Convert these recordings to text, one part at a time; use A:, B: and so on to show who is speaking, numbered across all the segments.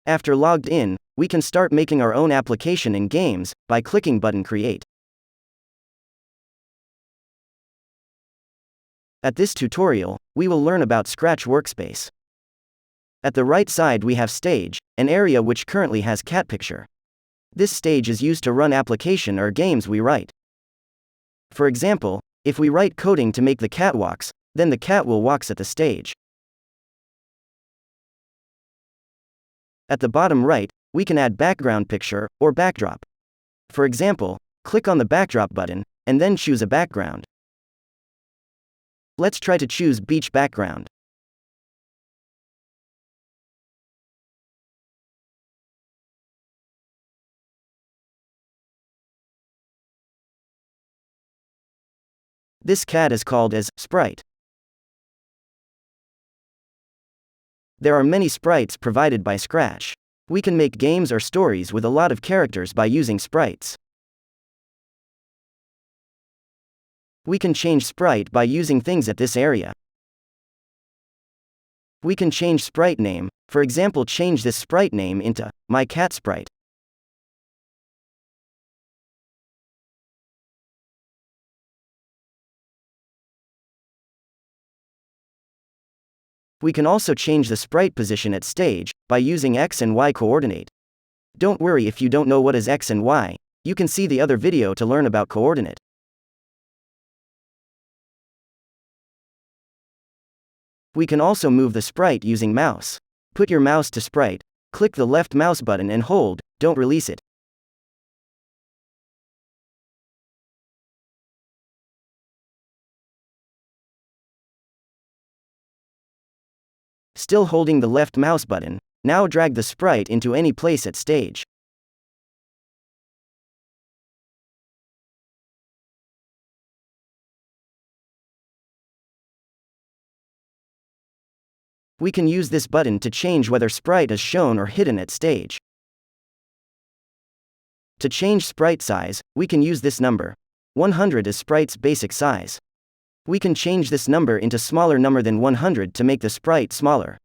A: After logged in, we can start making our own application in games by clicking button Create. At this tutorial, we will learn about Scratch Workspace. At the right side we have Stage, an area which currently has cat picture. This stage is used to run application or games we write. For example, if we write coding to make the cat walks, then the cat will walks at the stage. At the bottom right, we can add background picture or backdrop. For example, click on the backdrop button, and then choose a background. Let's try to choose beach background. This cat is called as sprite. There are many sprites provided by Scratch. We can make games or stories with a lot of characters by using sprites. We can change sprite by using things at this area. We can change sprite name, for example change this sprite name into My Cat Sprite. We can also change the sprite position at stage by using X and Y coordinate. Don't worry if you don't know what is X and Y, you can see the other video to learn about coordinate. We can also move the sprite using mouse. Put your mouse to sprite, click the left mouse button and hold, don't release it. Still holding the left mouse button, now drag the sprite into any place at stage. We can use this button to change whether sprite is shown or hidden at stage. To change sprite size, we can use this number. 100 is sprite's basic size. We can change this number into smaller number than 100 to make the sprite smaller.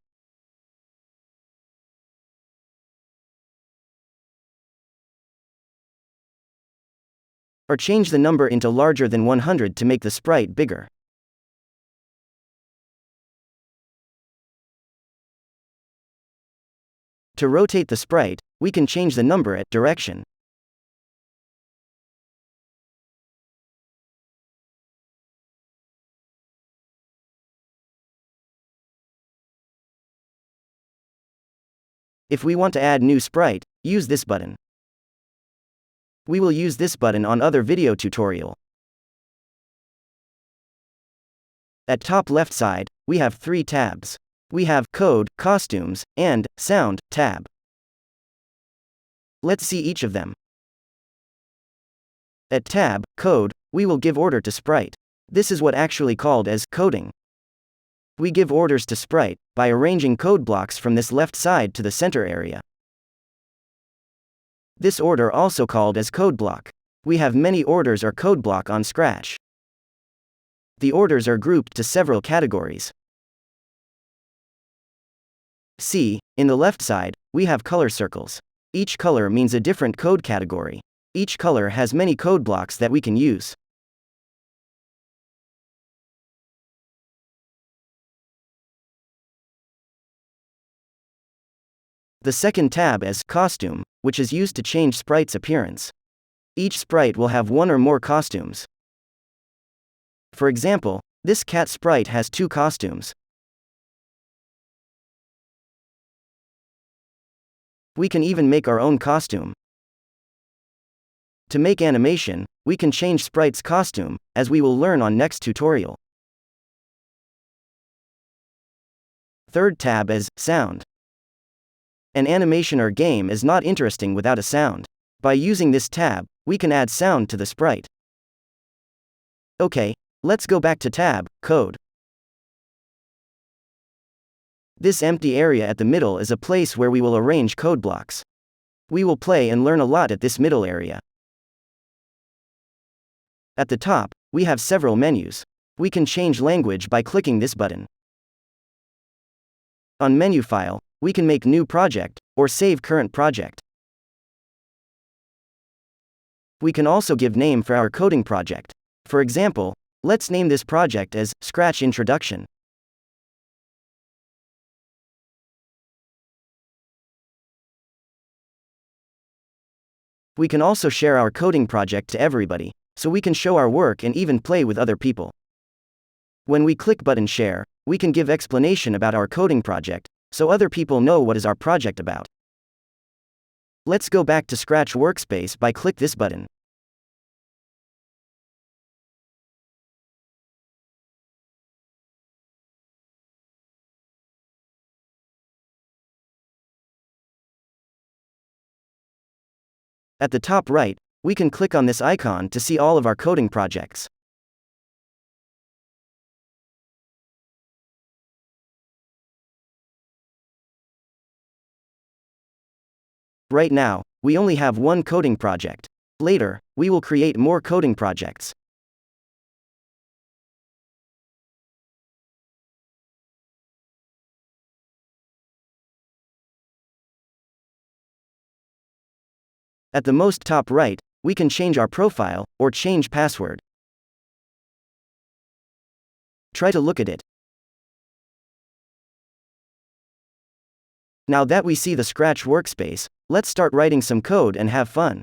A: Or change the number into larger than 100 to make the sprite bigger. To rotate the sprite, we can change the number at direction. If we want to add new sprite, use this button. We will use this button on other video tutorial. At top left side, we have 3 tabs. We have Code, Costumes, and Sound tab. Let's see each of them. At tab, Code, we will give order to sprite. This is what actually called as coding. We give orders to sprite by arranging code blocks from this left side to the center area. This order also called as code block. We have many orders or code block on Scratch. The orders are grouped to several categories. See, in the left side, we have color circles. Each color means a different code category. Each color has many code blocks that we can use. The second tab is Costume, which is used to change sprite's appearance. Each sprite will have one or more costumes. For example, this cat sprite has 2 costumes. We can even make our own costume. To make animation, we can change sprite's costume, as we will learn on next tutorial. Third tab is Sound. An animation or game is not interesting without a sound. By using this tab, we can add sound to the sprite. Okay, let's go back to tab, Code. This empty area at the middle is a place where we will arrange code blocks. We will play and learn a lot at this middle area. At the top, we have several menus. We can change language by clicking this button. On menu file, we can make new project, or save current project. We can also give name for our coding project. For example, let's name this project as Scratch Introduction. We can also share our coding project to everybody, so we can show our work and even play with other people. When we click button share, we can give explanation about our coding project, so other people know what is our project about. Let's go back to Scratch Workspace by click this button. At the top right, we can click on this icon to see all of our coding projects. Right now, we only have one coding project. Later, we will create more coding projects. At the most top right, we can change our profile, or change password. Try to look at it. Now that we see the Scratch Workspace, let's start writing some code and have fun.